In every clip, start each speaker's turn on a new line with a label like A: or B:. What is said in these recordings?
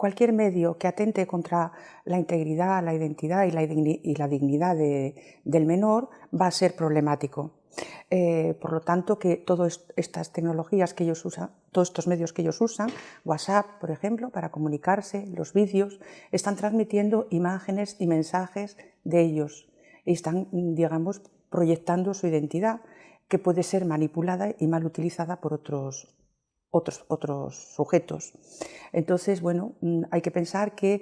A: cualquier medio que atente contra la integridad, la identidad y la dignidad del menor va a ser problemático. Por lo tanto, que todas estas tecnologías que ellos usan, todos estos medios que ellos usan, WhatsApp, por ejemplo, para comunicarse, los vídeos, están transmitiendo imágenes y mensajes de ellos y están, digamos, proyectando su identidad, que puede ser manipulada y mal utilizada por otros sujetos. Entonces, bueno, hay que pensar que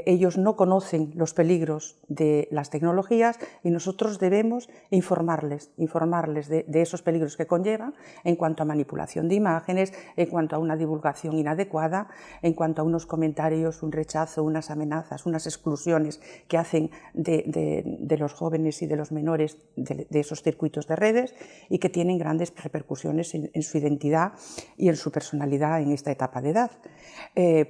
A: ellos no conocen los peligros de las tecnologías y nosotros debemos informarles de esos peligros que conllevan en cuanto a manipulación de imágenes, en cuanto a una divulgación inadecuada, en cuanto a unos comentarios, un rechazo, unas amenazas, unas exclusiones que hacen de los jóvenes y de los menores de esos circuitos de redes y que tienen grandes repercusiones en su identidad y en su personalidad en esta etapa de edad.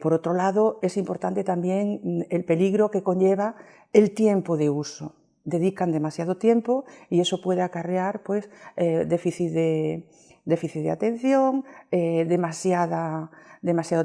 A: Por otro lado, es importante también el peligro que conlleva el tiempo de uso. Dedican demasiado tiempo y eso puede acarrear pues, déficit de atención, demasiado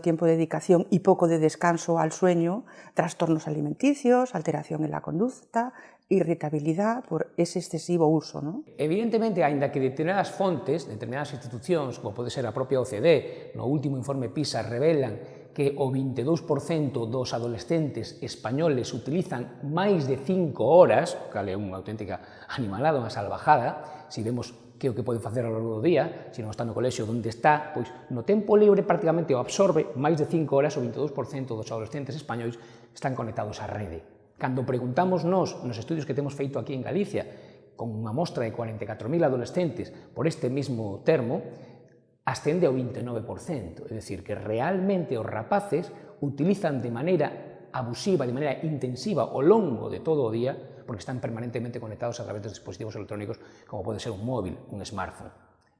A: tiempo de dedicación y poco de descanso al sueño, trastornos alimenticios, alteración en la conducta, irritabilidad por ese excesivo uso, ¿no?
B: Evidentemente, aínda que determinadas fontes, determinadas institucións, como pode ser a propia OCDE, no último informe PISA revelan que o 22% dos adolescentes españoles utilizan máis de 5 horas, cal é unha auténtica animalada, unha salvajada, se vemos que é o que poden facer ao longo do día, se non está no colexio onde está, pois no tempo libre prácticamente o absorbe máis de 5 horas, o 22% dos adolescentes españois están conectados á rede. Cando preguntamos nos estudios que temos feito aquí en Galicia, con unha mostra de 44.000 adolescentes por este mesmo termo, ascende ao 29%, é dicir, que realmente os rapaces utilizan de maneira abusiva, de maneira intensiva ao longo de todo o día, porque están permanentemente conectados a través dos dispositivos electrónicos, como pode ser un móvil, un smartphone.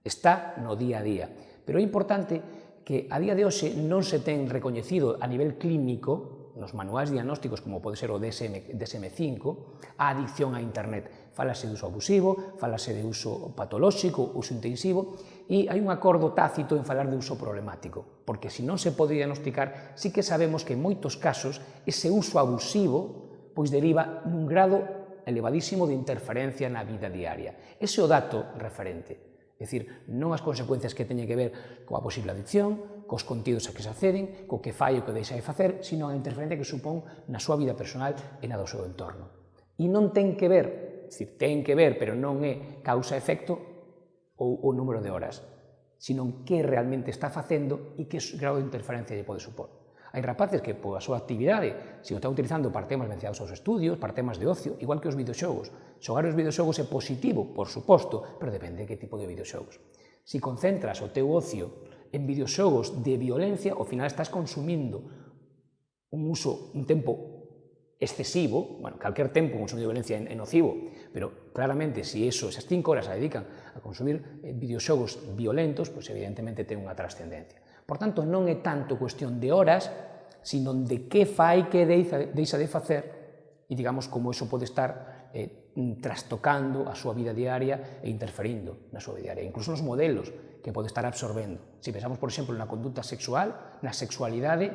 B: Está no día a día, pero é importante que a día de hoxe non se ten recoñecido a nivel clínico nos manuais diagnósticos, como pode ser o DSM-5, a adicción a internet. Fálase de uso abusivo, fálase de uso patolóxico, uso intensivo, e hai un acordo tácito en falar de uso problemático, porque se non se pode diagnosticar, sí que sabemos que en moitos casos ese uso abusivo pois deriva nun grado elevadísimo de interferencia na vida diaria. Ese é o dato referente. É dicir, non as consecuencias que teñen que ver coa posible adicción, cos contidos a que se acceden, co que fai o que deixa de facer, sino a interferencia que supón na súa vida personal e na do seu entorno. E non ten que ver, é dicir, ten que ver, pero non é causa-efecto ou o número de horas, sino que realmente está facendo e que grado de interferencia lle pode supor. Hai rapaces que, pola súa actividade, se o está utilizando para temas venciados aos estudios, para temas de ocio, igual que os videoxogos. Xogar os videoxogos é positivo, por suposto, pero depende de que tipo de videoxogos. Se concentras o teu ocio en videoxogos de violencia, ao final estás consumindo un tempo excesivo, bueno, calquer tempo consumido de violencia é nocivo, pero claramente se esas 5 horas se dedican a consumir videoxogos violentos, pois evidentemente ten unha trascendencia. Por tanto, non é tanto cuestión de horas, sino de que fai que deixa de facer e digamos como iso pode estar trastocando a súa vida diaria e interferindo na súa vida diaria, incluso nos modelos que pode estar absorbendo. Se pensamos, por exemplo, na conduta sexual, na sexualidade,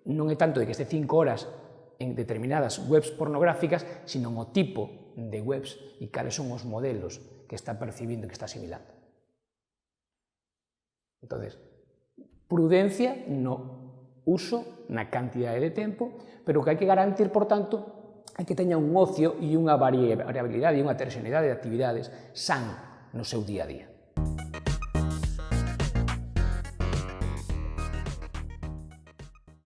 B: non é tanto de que este 5 horas en determinadas webs pornográficas, sino o tipo de webs e cales son os modelos que está percibindo e que está asimilando. Entonces, prudencia no uso, na cantidade de tempo, pero que hai que garantir, por tanto, é que teña un ocio e unha variabilidade e unha heteroxeneidade de actividades san no seu día a día.